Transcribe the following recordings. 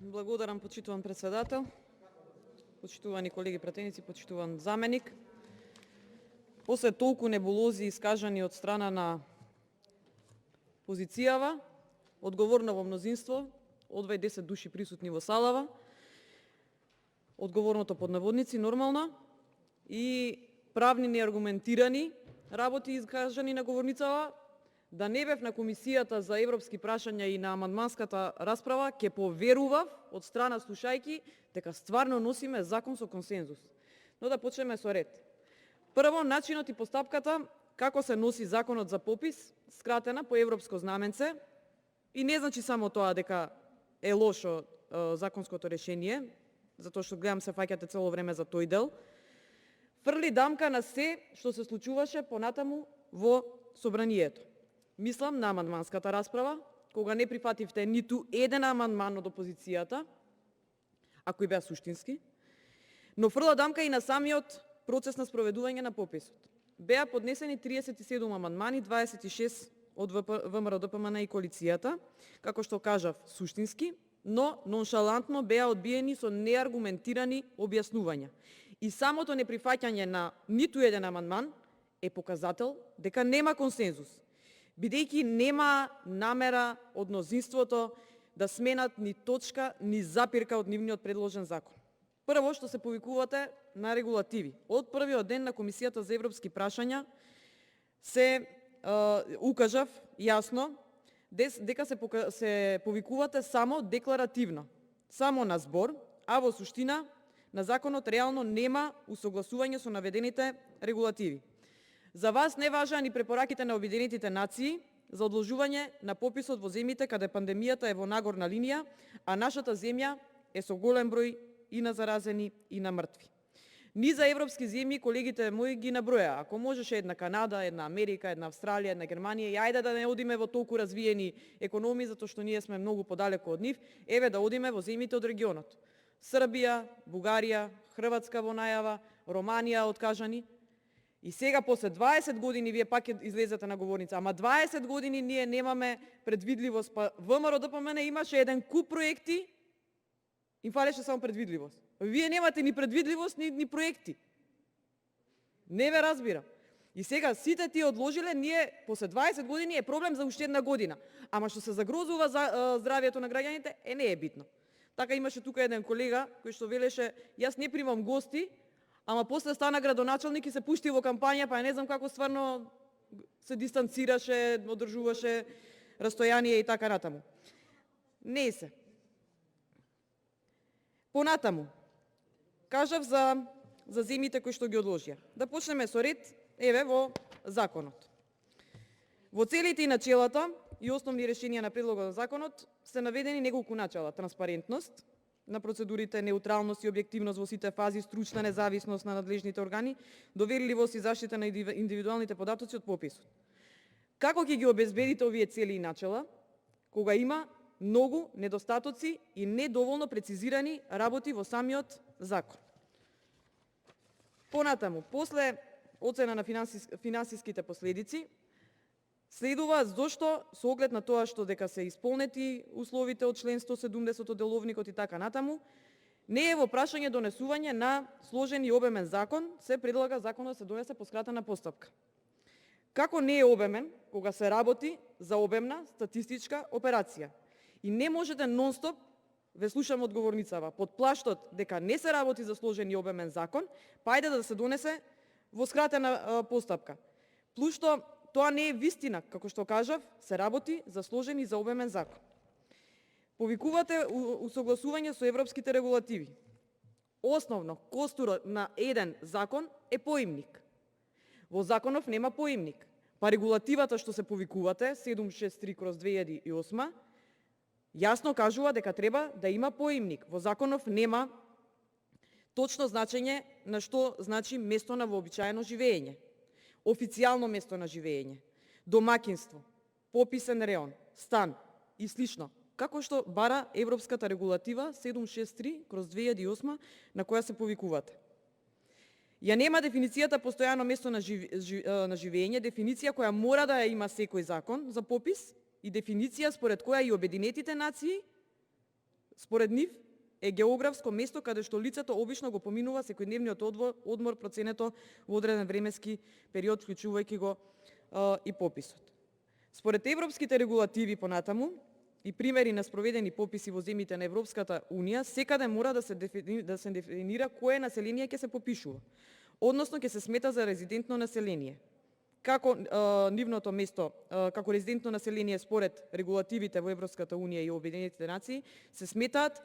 Благодарам, почитуван председател, почитувани колеги пратеници, почитуван заменик. После толку небулози искажани од страна на позицијава, одговорно во мнозинство, од 10 души присутни во салава, одговорното под наводници нормално и правни неаргументирани работи искажани на говорницава, да не бев на Комисијата за европски прашања и на амандманската расправа, ќе поверував од страна слушајки дека стварно носиме закон со консензус. Но да почнеме со ред. Прво, начинот и постапката како се носи законот за попис, скратена по европско знаменце, и не значи само тоа дека е лошо законското решение, затоа што гледам се фаќате цело време за тој дел, фрли дамка на се што се случуваше понатаму во собранието. Мислам на амандманската расправа, кога не прифативте ниту еден амандман од опозицијата, а кои беа суштински, но фрла дамка и на самиот процес на спроведување на пописот. Беа поднесени 37 амандмани, 26 од ВМРО ДПМН и коалицијата, како што кажав, суштински, но ноншалантно беа одбиени со неаргументирани објаснувања. И самото неприфаќање на ниту еден амандман е показател дека нема консензус, бидејќи нема намера од мнозинството да сменат ни точка, ни запирка од нивниот предложен закон. Прво, што се повикувате на регулативи. Од првиот ден на Комисијата за европски прашања се укажав јасно дека се повикувате само декларативно, само на збор, а во суштина на законот реално нема усогласување со наведените регулативи. За вас не важаа ни препораките на Обединетите нации за одложување на пописот во земјите каде пандемијата е во нагорна линија, а нашата земја е со голем број и на заразени и на мртви. Ни за европски земји колегите мои ги наброја. Ако можеше една Канада, една Америка, една Австралија, една Германија, и ајде да не одиме во толку развиени економии, затоа што ние сме многу подалеку од нив, еве да одиме во земјите од регионот. Србија, Бугарија, Хрватска во најава, Романија откажани. И сега, после 20 години, вие пак излезете на говорница, ама 20 години ние немаме предвидливост, па ВМРО ДПМН имаше еден куп проекти, им фалеше само предвидливост. Вие немате ни предвидливост, ни проекти. Не ве разбирам. И сега сите тие одложиле, ние после 20 години е проблем за уште една година. Ама што се загрозува за здравието на граѓаните, не е битно. Така имаше тука еден колега кој што велеше, јас не примам гости, ама после стана градоначалник и се пушти во кампања, па не знам како стварно се дистанцираше, одржуваше растојание и така натаму. Не се. Понатаму, кажав за земјите кои што ги одложија. Да почнеме со ред, еве во законот. Во целите и начелата и основни решенија на предлогот на законот се наведени неколку начала: транспарентност на процедурите, неутралност и објективност во сите фази, стручна независност на надлежните органи, доверливост и заштита на индивидуалните податоци од пописот. Како ќе ги обезбедите овие цели и начала, кога има многу недостатоци и недоволно прецизирани работи во самиот закон? Понатаму, после оцена на финансиските последици, следува зошто со оглед на тоа што дека се исполнети условите од член 170 од деловникот и така натаму, не е во прашање донесување на сложен и обемен закон, се предлага законот да се донесе по скратена постапка. Како не е обемен кога се работи за обемна статистичка операција? И не можете нон-стоп, ве слушам од говорницава, под плаштот дека не се работи за сложен и обемен закон, па ајде да се донесе во скратена постапка. Плюс што тоа не е вистина, како што кажав, се работи за сложен и за обемен закон. Повикувате усогласување со европските регулативи. Основно, костурот на еден закон е поимник. Во законов нема поимник. Па регулативата што се повикувате, 763/2008, јасно кажува дека треба да има поимник. Во законов нема точно значење на што значи место на вообичаено живење, официјално место на живење, домаќинство, пописен реон, стан и слично, како што бара европската регулатива 763/2008 на која се повикувате. Ја нема дефиницијата постојано место на живење, дефиниција која мора да ја има секој закон за попис и дефиниција според која и Обединетите нации Според нив е географско место каде што лицето обично го поминува секојдневниот одмор проценето во одреден временски период, вклучувајќи го и пописот. Според европските регулативи понатаму и примери на спроведени пописи во земјите на Европската Унија, секаде мора да се дефинира кое население ќе се попишува, односно ќе се смета за резидентно население. Како нивното место, како резидентно население според регулативите во Европската Унија и Обединетите нации, се сметаат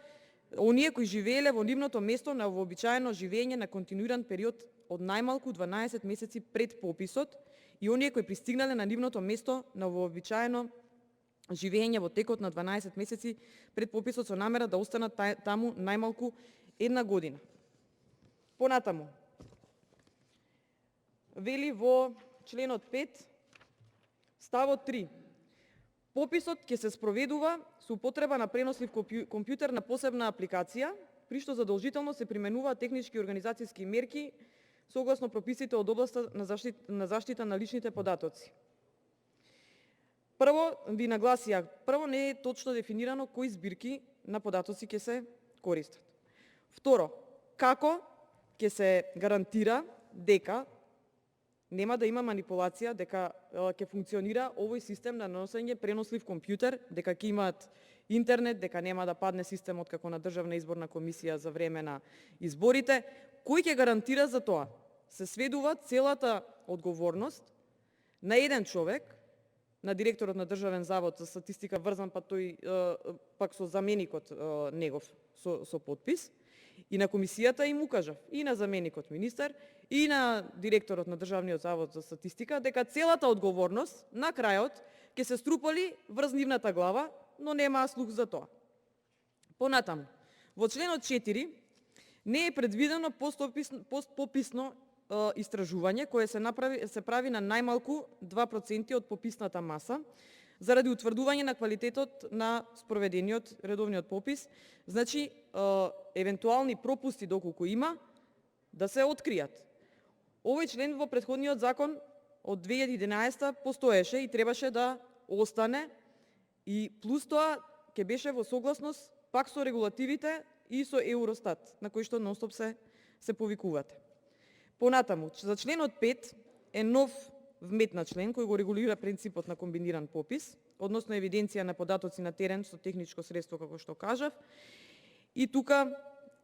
оние кои живееле во нивното место на вообичаено живење на континуиран период од најмалку 12 месеци пред пописот и оние кои пристигнале на нивното место на вообичаено живење во текот на 12 месеци пред пописот со намера да останат таму најмалку 1 година. Понатаму, вели во членот 5, ставот 3. Пописот ќе се спроведува со употреба на пренослив компјутер на посебна апликација, при што задолжително се применуваат технички и организацијски мерки согласно прописите од областа на заштита на личните податоци. Прво, ви нагласија, не е точно дефинирано кои збирки на податоци ќе се користат. Второ, како ќе се гарантира дека нема да има манипулација, дека ќе функционира овој систем на носење пренослив компјутер, дека ќе имаат интернет, дека нема да падне системот како на Државна изборна комисија за време на изборите. Кој ќе гарантира за тоа? Се сведува целата одговорност на еден човек, на директорот на Државен завод за статистика, врзан па тој пак со заменикот негов со подпис, и на комисијата им укажав, и на заменикот министер, и на директорот на Државниот завод за статистика, дека целата одговорност на крајот ќе се струпали врз нивната глава, но немаа слух за тоа. Понатаму, во членот 4 не е предвидено постпописно истражување кое се прави на најмалку 2% од пописната маса, заради утврдување на квалитетот на спроведениот редовниот попис, значи евентуални пропусти доколку има, да се откријат. Овој член во претходниот закон од 2011 постоеше и требаше да остане, и плюс тоа ќе беше во согласност пак со регулативите и со Евростат, на кои што нонстоп се повикувате. Понатаму, за членот 5 е нов вметна член кој го регулира принципот на комбиниран попис, односно евиденција на податоци на терен со техничко средство, како што кажав. И тука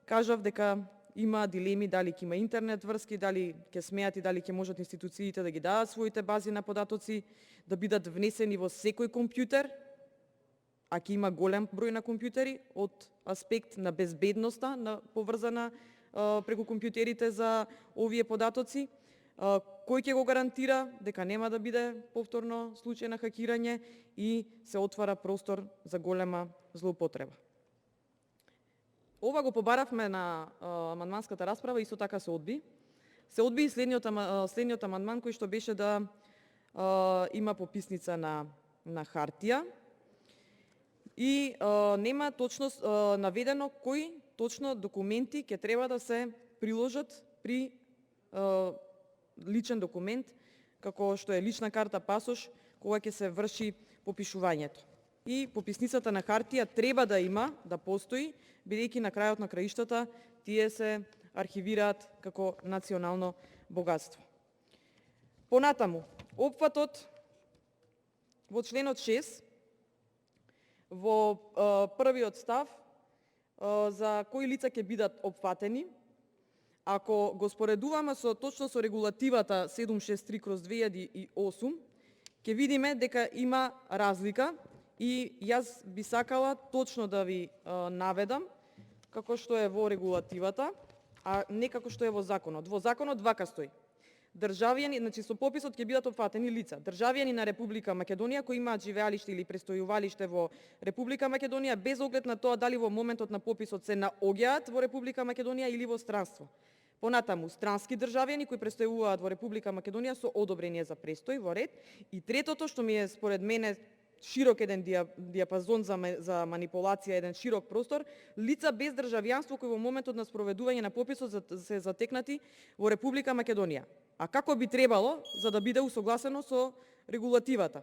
кажав дека има дилеми дали ќе има интернет врски, дали ќе смеат и дали ќе можат институциите да ги дадат своите бази на податоци, да бидат внесени во секој компјутер, а ќе има голем број на компјутери, од аспект на безбедноста, на поврзана преку компјутерите за овие податоци. Кој ќе го гарантира дека нема да биде повторно случај на хакирање и се отвара простор за голема злоупотреба. Ова го побаравме на амандманската расправа, исто така се одби. Се одби и следниот амандман кој што беше да има пописница на хартија и нема точно наведено кои точно документи ќе треба да се приложат при личен документ, како што е лична карта, пасош, кога ќе се врши попишувањето. И пописницата на хартија треба да има, да постои, бидејќи на крајот на краиштата тие се архивираат како национално богатство. Понатаму, опфатот во членот 6, во првиот став, за кои лица ќе бидат опфатени, ако го споредуваме точно со регулативата 763/2008, ќе видиме дека има разлика и јас би сакала точно да ви наведам како што е во регулативата, а не како што е во законот. Во законот вака стои: државјани, значи со пописот ќе бидат опфатени лица: државјани на Република Македонија кои имаат живеалиште или престојувалиште во Република Македонија, без оглед на тоа дали во моментот на пописот се наоѓаат во Република Македонија или во странство. Понатаму, странски државјани кои престојуваат во Република Македонија со одобрение за престој во ред. И третото, што ми е според мене широк еден диапазон за манипулација, еден широк простор: лица без државјанство кои во моментот на спроведување на пописот се затекнати во Република Македонија. А како би требало за да биде усогласено со регулативата?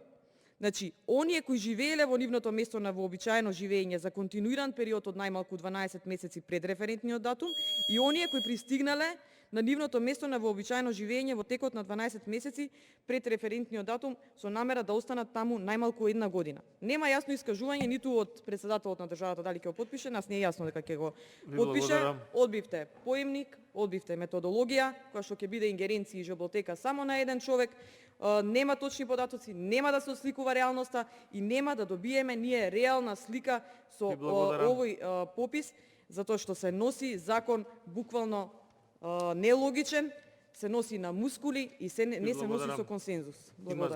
Значи, оние кои живееле во нивното место на вообичаено живење за континуиран период од најмалку 12 месеци пред референтниот датум и оние кои пристигнале на нивното место на вообичаено живење во текот на 12 месеци пред референтниот датум со намера да останат таму најмалку 1 година. Нема јасно искажување ниту од председателот на државата дали ќе го потпише, нас не е јасно дека ќе го потпише. Одбивте поимник, одбивте методологија која што ќе биде ингеренција и жеблотека само на еден човек. Нема точни податоци, нема да се осликува реалноста и нема да добиеме ние реална слика со овој попис, затоа што се носи закон буквално нелогичен, се носи на мускули и не се носи со консензус. Благодарам.